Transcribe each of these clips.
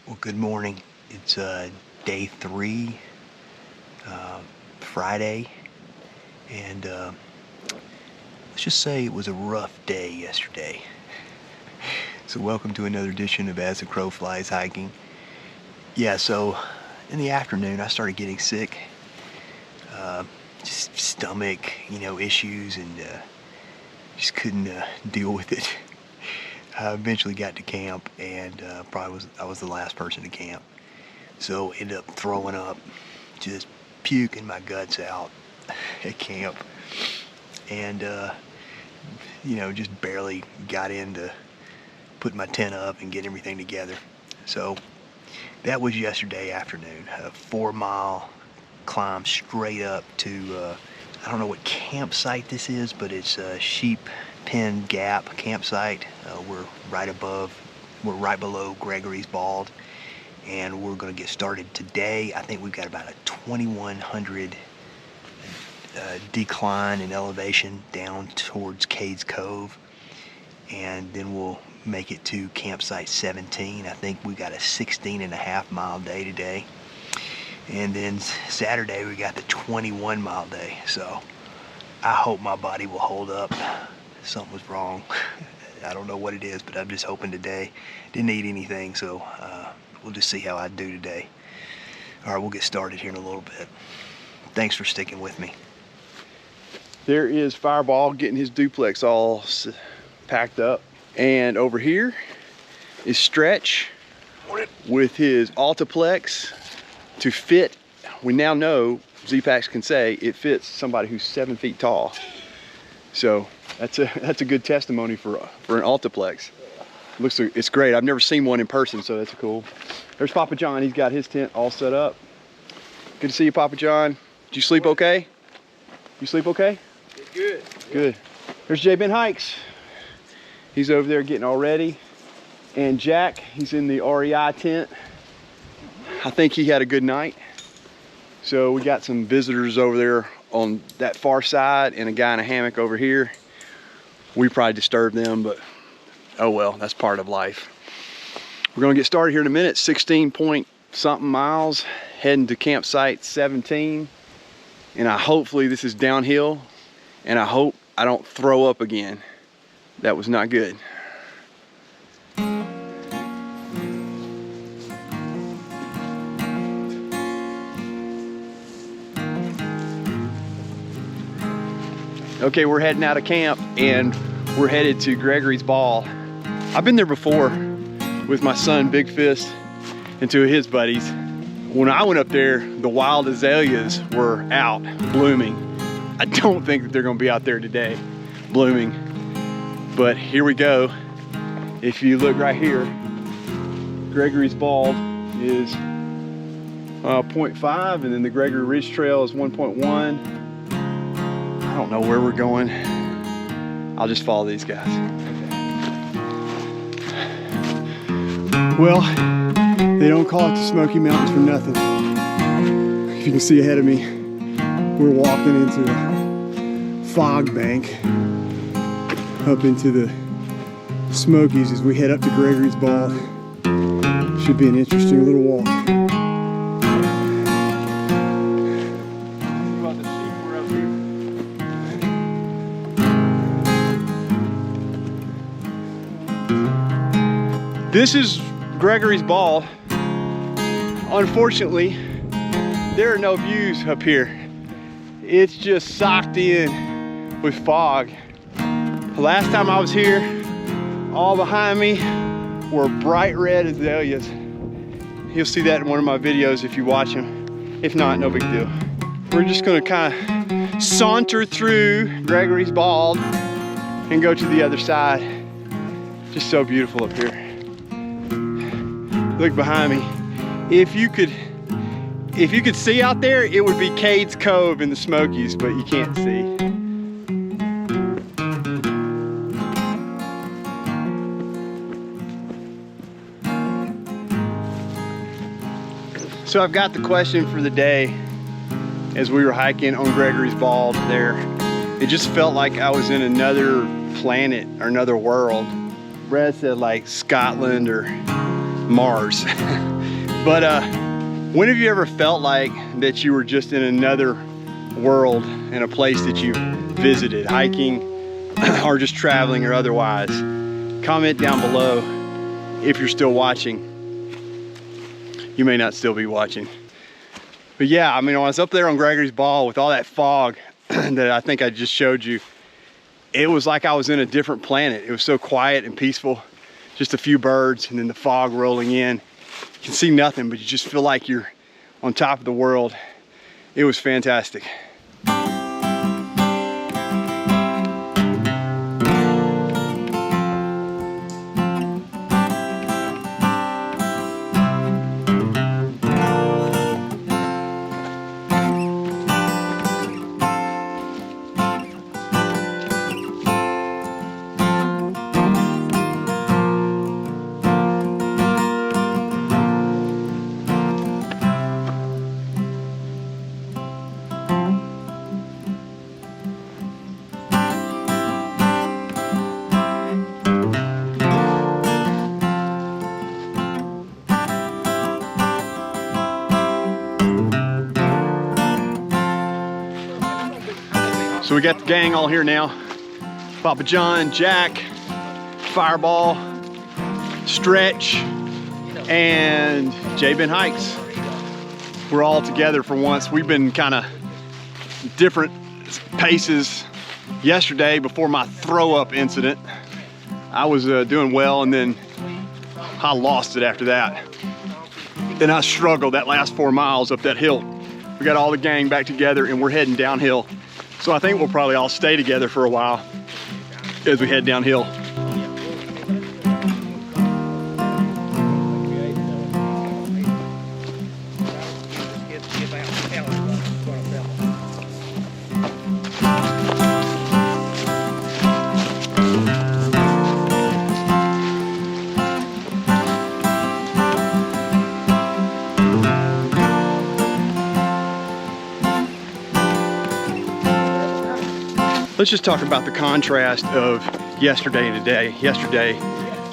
Well, good morning. It's day 3, Friday, and let's just say it was a rough day yesterday. So welcome to another edition of As the Crow Flies Hiking. Yeah, so in the afternoon I started getting sick, just stomach, issues, and just couldn't deal with it. I eventually got to camp, and I was the last person to camp. So ended up throwing up, just puking my guts out at camp, and just barely got into putting my tent up and getting everything together. So that was yesterday afternoon. A 4-mile climb straight up to I don't know what campsite this is, but it's a Sheep Pen Gap campsite. We're right below Gregorys Ball, and we're going to get started today. I think we've got about a 2100 decline in elevation down towards Cades Cove, and then we'll make it to campsite 17. I think we got a 16.5-mile day today, and then Saturday we got the 21-mile day. So I hope my body will hold up. Something was wrong. I don't know what it is, but I'm just hoping today. Didn't eat anything, so we'll just see how I do today. All right, we'll get started here in a little bit. Thanks for sticking with me. There is Fireball getting his duplex all packed up. And over here is Stretch with his Altiplex to fit. We now know, Z-Packs can say, it fits somebody who's 7 feet tall. So that's a good testimony for an Altiplex. It's great. I've never seen one in person, so that's cool. There's Papa John. He's got his tent all set up. Good to see you, Papa John. Did you sleep okay? You sleep okay? Good. Good. There's JBenhikes. He's over there getting all ready. And Jack, he's in the REI tent. I think he had a good night. So we got some visitors over there on that far side and a guy in a hammock over here. We probably disturbed them, but oh well, that's part of life. We're gonna get started here in a minute. 16-point-something miles, heading to campsite 17. And hopefully this is downhill, and I hope I don't throw up again. That was not good. Okay, we're heading out of camp and we're headed to Gregorys Ball. I've been there before with my son Big Fist and 2 of his buddies. When I went up there, the wild azaleas were out blooming. I don't think that they're gonna be out there today blooming, but here we go. If you look right here, Gregorys Ball is 0.5, and then the Gregory Ridge Trail is 1.1. I don't know where we're going. I'll just follow these guys. Well, they don't call it the Smoky Mountains for nothing. If you can see ahead of me, we're walking into a fog bank up into the Smokies as we head up to Gregorys Ball. Should be an interesting little walk. This is Gregorys Ball. Unfortunately, there are no views up here. It's just socked in with fog. The last time I was here, all behind me were bright red azaleas. You'll see that in one of my videos if you watch them. If not, no big deal. We're just gonna kind of saunter through Gregorys Ball and go to the other side. Just so beautiful up here. Look behind me. If you could see out there, it would be Cades Cove in the Smokies, but you can't see. So I've got the question for the day as we were hiking on Gregorys Ball there. It just felt like I was in another planet or another world. Brad said like Scotland or Mars. But when have you ever felt like that you were just in another world, in a place that you visited, hiking or just traveling or otherwise? Comment down below if you're still watching. You may not still be watching. But yeah, I mean, when I was up there on Gregorys Ball with all that fog that I think I just showed you, it was like I was in a different planet. It was so quiet and peaceful. Just a few birds and then the fog rolling in. You can see nothing, but you just feel like you're on top of the world. It was fantastic. So we got the gang all here now. Papa John, Jack, Fireball, Stretch, and JBenhikes. We're all together for once. We've been kind of different paces. Yesterday, before my throw up incident, I was doing well, and then I lost it after that. Then I struggled that last 4 miles up that hill. We got all the gang back together and we're heading downhill. So I think we'll probably all stay together for a while as we head downhill. Let's just talk about the contrast of yesterday and today. Yesterday,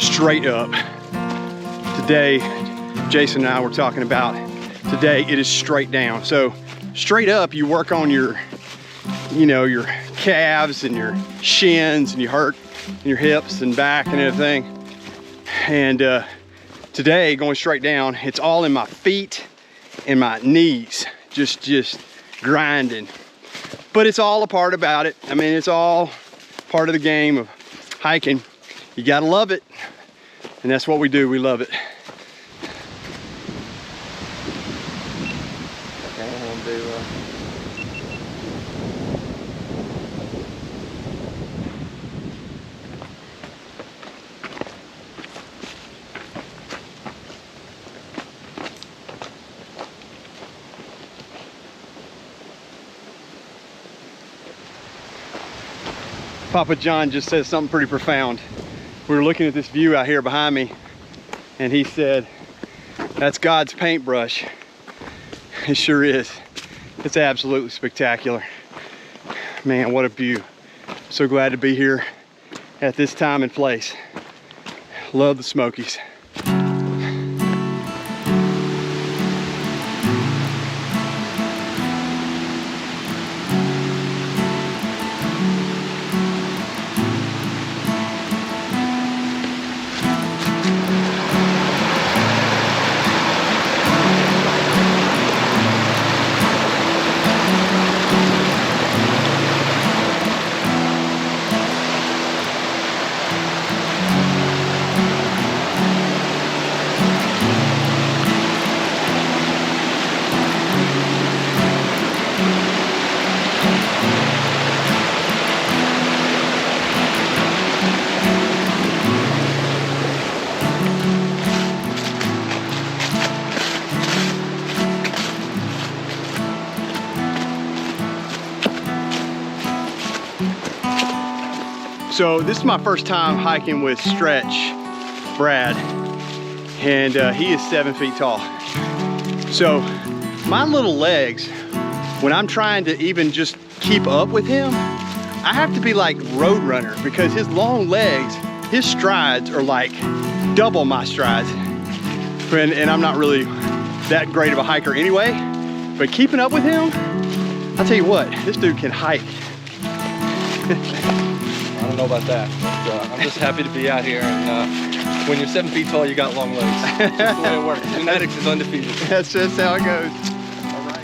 straight up. Today, Jason and I were talking about, today it is straight down. So straight up, you work on your calves and your shins, and you hurt your hips and back and everything. And today, going straight down, it's all in my feet and my knees, just grinding. But it's all a part about it. I mean, it's all part of the game of hiking. You gotta love it. And that's what we do, we love it. Okay, I'm gonna do Papa John just said something pretty profound. We were looking at this view out here behind me, and he said, that's God's paintbrush. It sure is. It's absolutely spectacular. Man, what a view. So glad to be here at this time and place. Love the Smokies. So this is my first time hiking with Stretch, Brad, and he is 7 feet tall. So my little legs, when I'm trying to even just keep up with him, I have to be like Roadrunner, because his long legs, his strides are like double my strides. And I'm not really that great of a hiker anyway, but keeping up with him, I'll tell you what, this dude can hike. I don't know about that, but I'm just happy to be out here. And when you're 7 feet tall, you got long legs. That's just the way it works. Genetics is undefeated. That's just how it goes. All right.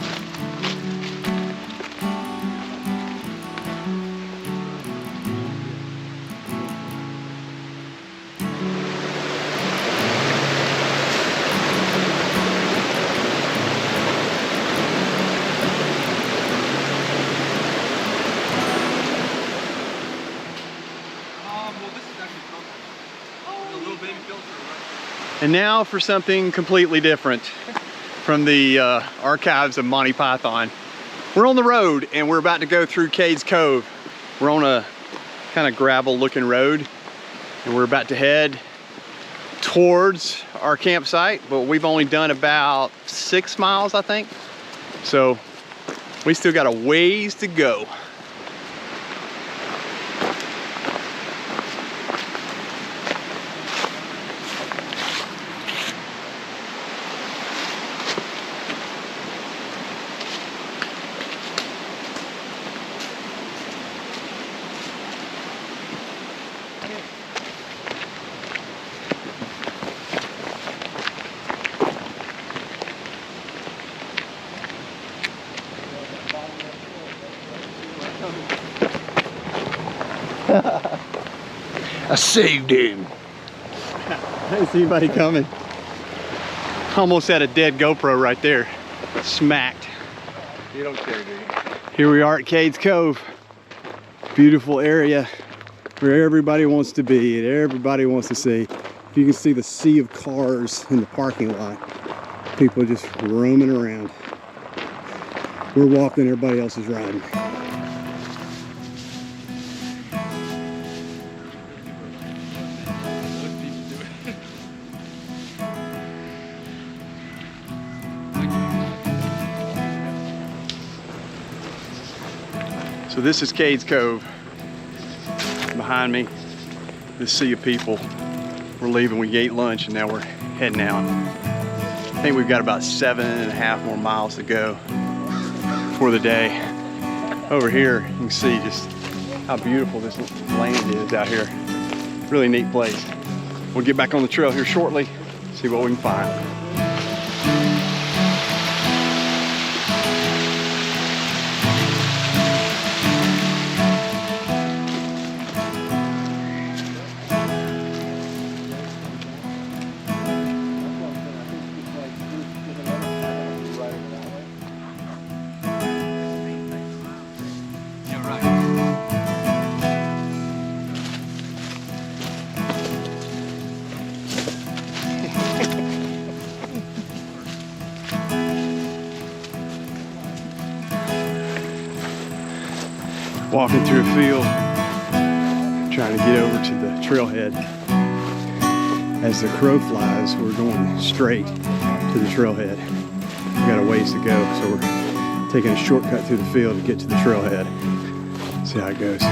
And now for something completely different from the archives of Monty Python. We're on the road and we're about to go through Cades Cove. We're on a kind of gravel looking road and we're about to head towards our campsite, but we've only done about 6 miles, I think. So we still got a ways to go. I saved him. I didn't see anybody coming. Almost had a dead GoPro right there. Smacked. You don't care, do you? Here we are at Cades Cove. Beautiful area where everybody wants to be and everybody wants to see. You can see the sea of cars in the parking lot. People just roaming around. We're walking, everybody else is riding. So this is Cades Cove. Behind me, this sea of people. We're leaving, we ate lunch and now we're heading out. I think we've got about 7.5 more miles to go for the day. Over here, you can see just how beautiful this land is out here. Really neat place. We'll get back on the trail here shortly, see what we can find. Walking through a field, trying to get over to the trailhead. As the crow flies, we're going straight to the trailhead. We've got a ways to go, so we're taking a shortcut through the field to get to the trailhead. See how it goes.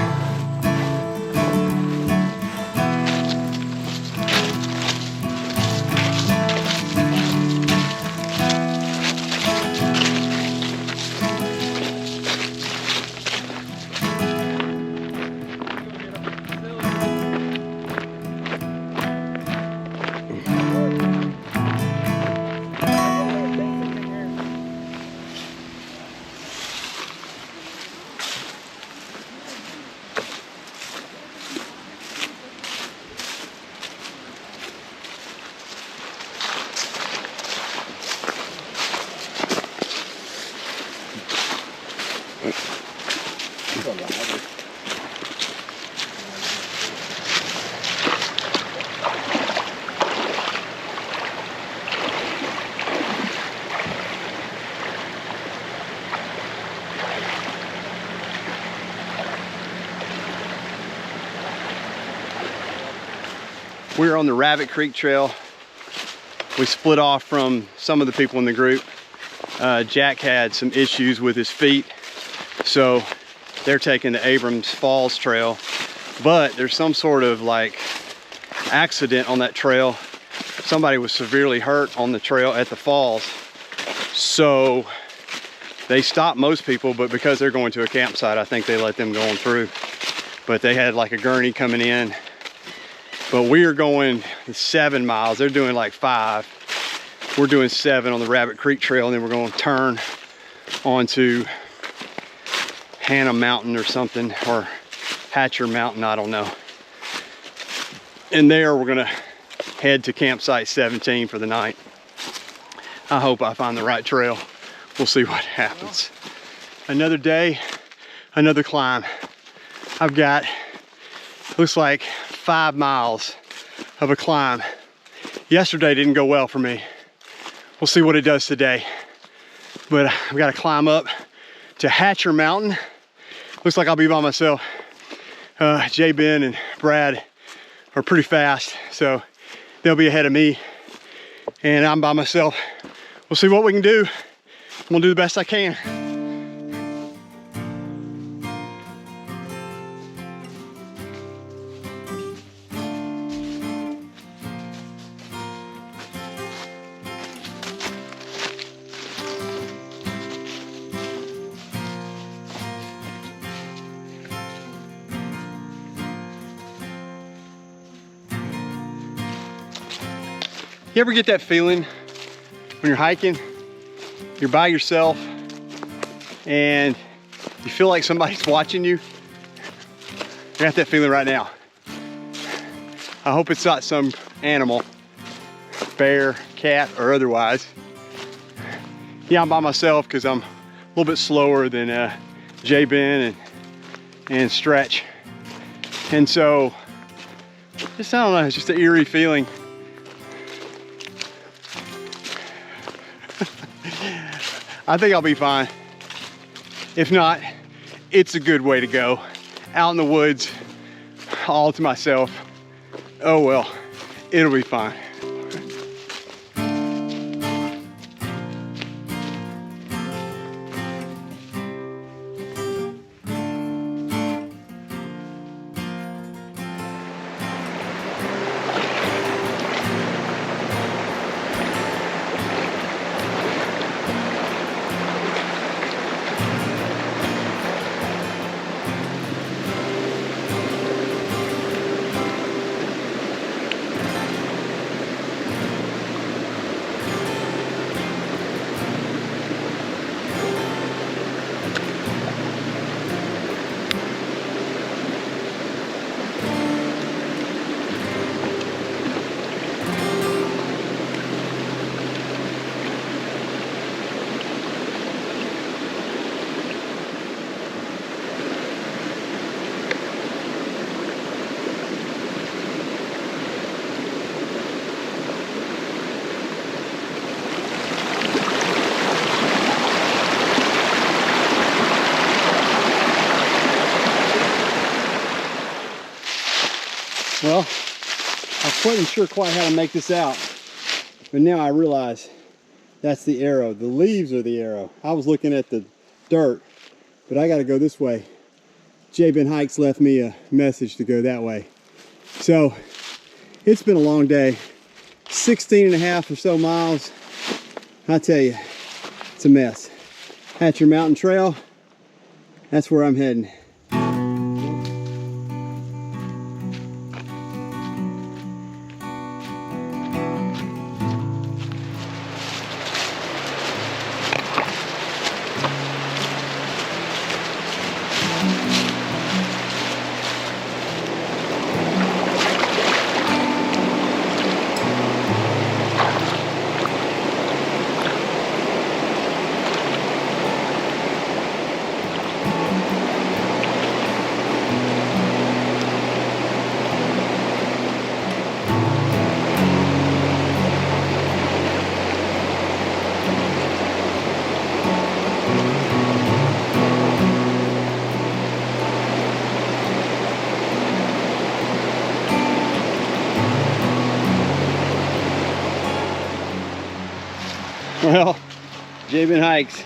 We're on the Rabbit Creek Trail. We split off from some of the people in the group. Jack had some issues with his feet, so they're taking the Abrams Falls Trail. But there's some sort of like accident on that trail somebody was severely hurt on the trail at the falls. So they stopped most people, but because they're going to a campsite, I think they let them go on through. But they had like a gurney coming in. But we are going 7 miles. They're doing like 5. We're doing 7 on the Rabbit Creek Trail, and then we're going to turn onto Hannah Mountain or something, or Hatcher Mountain, I don't know. And there we're gonna head to campsite 17 for the night. I hope I find the right trail. We'll see what happens. Another day, another climb. I've got, looks like 5 miles of a climb. Yesterday didn't go well for me. We'll see what it does today. But I've got to climb up to Hatcher Mountain. Looks like I'll be by myself. Ben and Brad are pretty fast, so they'll be ahead of me. And I'm by myself. We'll see what we can do. I'm gonna do the best I can. You ever get that feeling when you're hiking, you're by yourself, and you feel like somebody's watching you? I got that feeling right now. I hope it's not some animal, bear, cat, or otherwise. Yeah, I'm by myself because I'm a little bit slower than Ben and Stretch. And so, just, I don't know, it's just an eerie feeling. I think I'll be fine. If not, it's a good way to go. Out in the woods, all to myself. Oh well, it'll be fine. Well, I wasn't sure quite how to make this out, but now I realize that's the arrow. The leaves are the arrow. I was looking at the dirt, but I got to go this way. JBenhikes left me a message to go that way. So it's been a long day. 16.5 or so miles. I tell you, it's a mess. Hatcher Mountain Trail, that's where I'm heading. Well, JBenhikes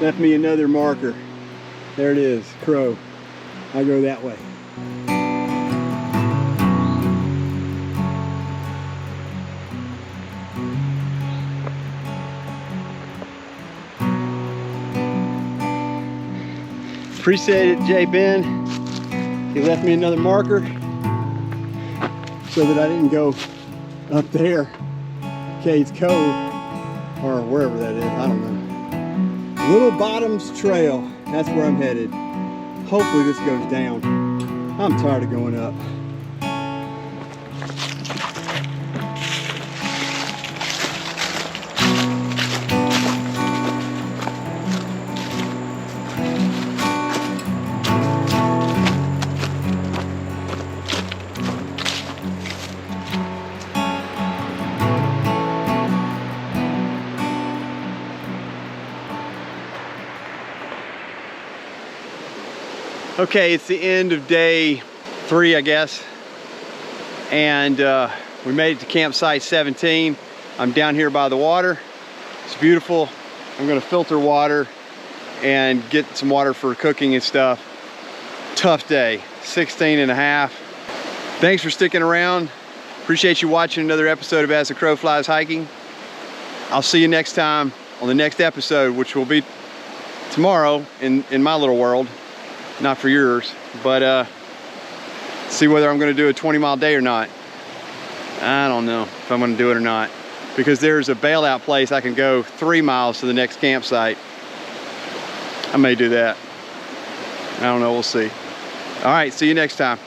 left me another marker. There it is, Crow. I go that way. Appreciate it, J Ben. He left me another marker so that I didn't go up there, Cades Cove, or wherever that is, I don't know. Little Bottoms Trail, that's where I'm headed. Hopefully this goes down. I'm tired of going up. Okay, it's the end of day 3, I guess, and we made it to campsite 17. I'm down here by the water. It's beautiful. I'm gonna filter water and get some water for cooking and stuff. Tough day, 16.5. Thanks for sticking around. Appreciate you watching another episode of As the Crow Flies Hiking. I'll see you next time on the next episode, which will be tomorrow in my little world. Not for yours, but see whether I'm gonna do a 20-mile day or not. I don't know if I'm gonna do it or not, because there's a bailout place I can go 3 miles to the next campsite. I may do that. I don't know, we'll see. All right, see you next time.